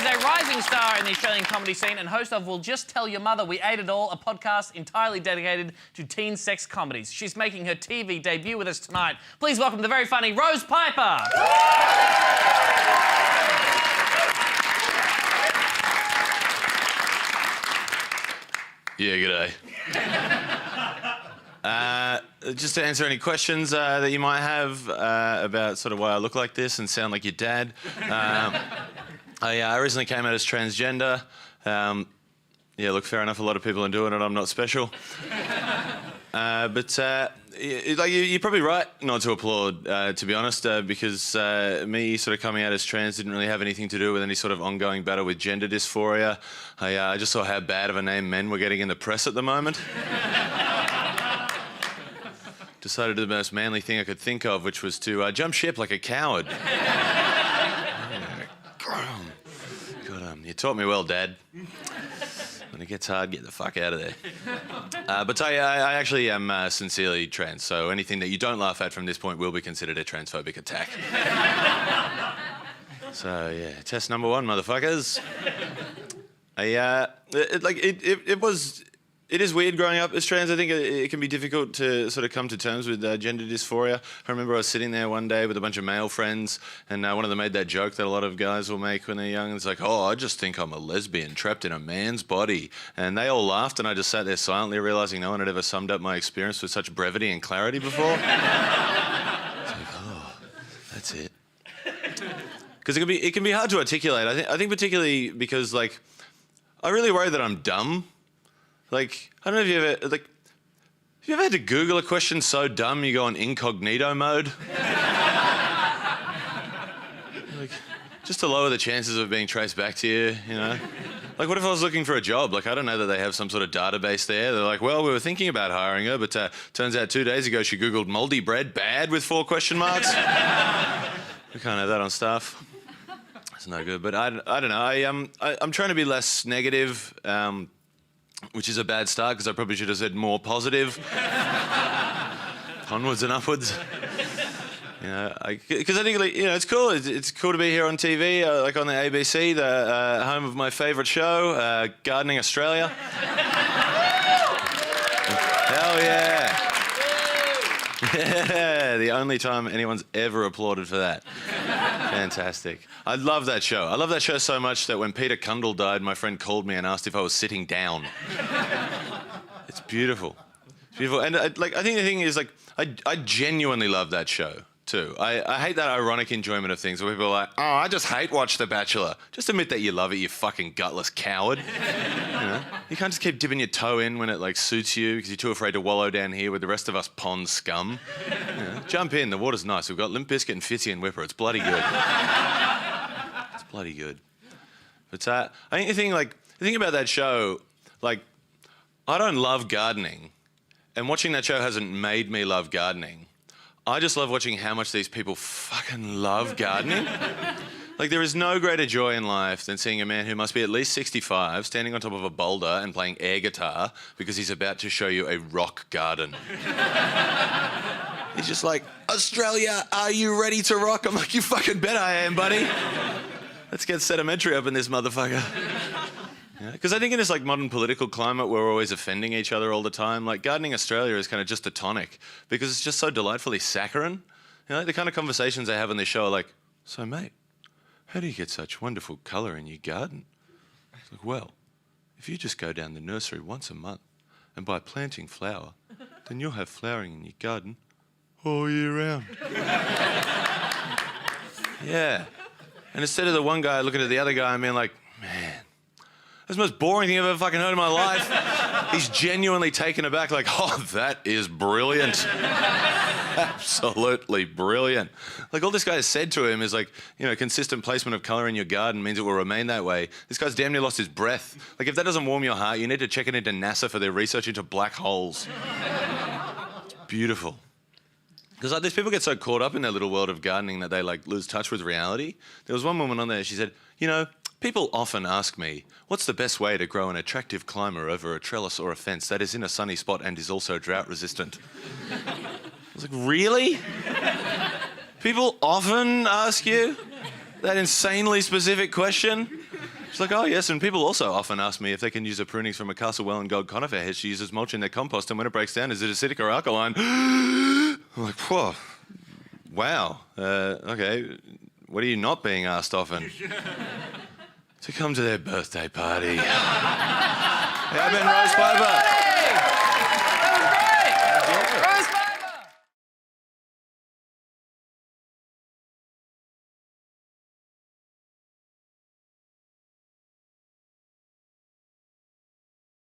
a rising star in the Australian comedy scene and host of We'll Just Tell Your Mother We Ate It All, a podcast entirely dedicated to teen sex comedies. She's making her TV debut with us tonight. Please welcome the very funny Rose Piper. Yeah, g'day. Just to answer any questions that you might have about sort of why I look like this and sound like your dad. I recently came out as transgender. Yeah, look, fair enough. A lot of people are doing it. I'm not special. But you're probably right not to applaud, to be honest, because me sort of coming out as trans didn't really have anything to do with any sort of ongoing battle with gender dysphoria. I just saw how bad of a name men were getting in the press at the moment. Decided to do the most manly thing I could think of, which was to jump ship like a coward. God, you taught me well, Dad. When it gets hard, get the fuck out of there. But I actually am sincerely trans, so anything that you don't laugh at from this point will be considered a transphobic attack. So yeah, test number one, motherfuckers. It is weird growing up as trans. I think it can be difficult to sort of come to terms with gender dysphoria. I remember I was sitting there one day with a bunch of male friends, and one of them made that joke that a lot of guys will make when they're young. It's like, oh, I just think I'm a lesbian trapped in a man's body. And they all laughed, and I just sat there silently realising no one had ever summed up my experience with such brevity and clarity before. It's like, oh, that's it. Because it can be hard to articulate. I think particularly because, like, I really worry that I'm dumb. Like, I don't know if you ever, have you ever had to Google a question so dumb you go on incognito mode? Like, just to lower the chances of being traced back to you, you know? Like, what if I was looking for a job? Like, I don't know that they have some sort of database there. They're like, well, we were thinking about hiring her, but turns out 2 days ago she Googled mouldy bread bad with 4 question marks. We can't have that on staff. It's no good, but I don't know. I'm trying to be less negative, which is a bad start because I probably should have said more positive. Onwards and upwards. You know, because I think, like, you know, it's cool. It's cool to be here on TV, like on the ABC, the home of my favourite show, Gardening Australia. Hell yeah! Yeah, the only time anyone's ever applauded for that. Fantastic. I love that show. I love that show so much that when Peter Cundall died, my friend called me and asked if I was sitting down. It's beautiful. It's beautiful. And I think the thing is, like, I genuinely love that show too. I hate that ironic enjoyment of things where people are like, oh, I just hate watch The Bachelor. Just admit that you love it, you fucking gutless coward. You know? You can't just keep dipping your toe in when it, like, suits you because you're too afraid to wallow down here with the rest of us pond scum. You know? Jump in, the water's nice. We've got Limp Bizkit and Fitzy and Whipper. It's bloody good. It's bloody good. But I think the thing about that show, like, I don't love gardening, and watching that show hasn't made me love gardening. I just love watching how much these people fucking love gardening. Like, there is no greater joy in life than seeing a man who must be at least 65 standing on top of a boulder and playing air guitar because he's about to show you a rock garden. He's just like, Australia, are you ready to rock? I'm like, you fucking bet I am, buddy. Let's get sedimentary up in this motherfucker. Because I think in this, like, modern political climate where we're always offending each other all the time, like, Gardening Australia is kind of just a tonic because it's just so delightfully saccharine. You know, like, the kind of conversations they have on this show are like, so mate, how do you get such wonderful colour in your garden? It's like, well, if you just go down the nursery once a month and buy planting flower, then you'll have flowering in your garden all year round. Yeah. And instead of the one guy looking at the other guy and being like, man, that's the most boring thing I've ever fucking heard in my life. He's genuinely taken aback, like, oh, that is brilliant. Absolutely brilliant. Like, all this guy has said to him is, like, you know, consistent placement of colour in your garden means it will remain that way. This guy's damn near lost his breath. Like, if that doesn't warm your heart, you need to check it into NASA for their research into black holes. It's beautiful. Because, like, these people get so caught up in their little world of gardening that they, like, lose touch with reality. There was one woman on there, she said, you know, people often ask me, what's the best way to grow an attractive climber over a trellis or a fence that is in a sunny spot and is also drought resistant? I was like, really? People often ask you that insanely specific question? She's like, oh, yes, and people also often ask me if they can use the prunings from a Castlewell and Gold conifer hedge to use as mulch in their compost, and when it breaks down, is it acidic or alkaline? I'm like, whoa, wow, okay, what are you not being asked often? To come to their birthday party. Hey, I've been Rose Piper.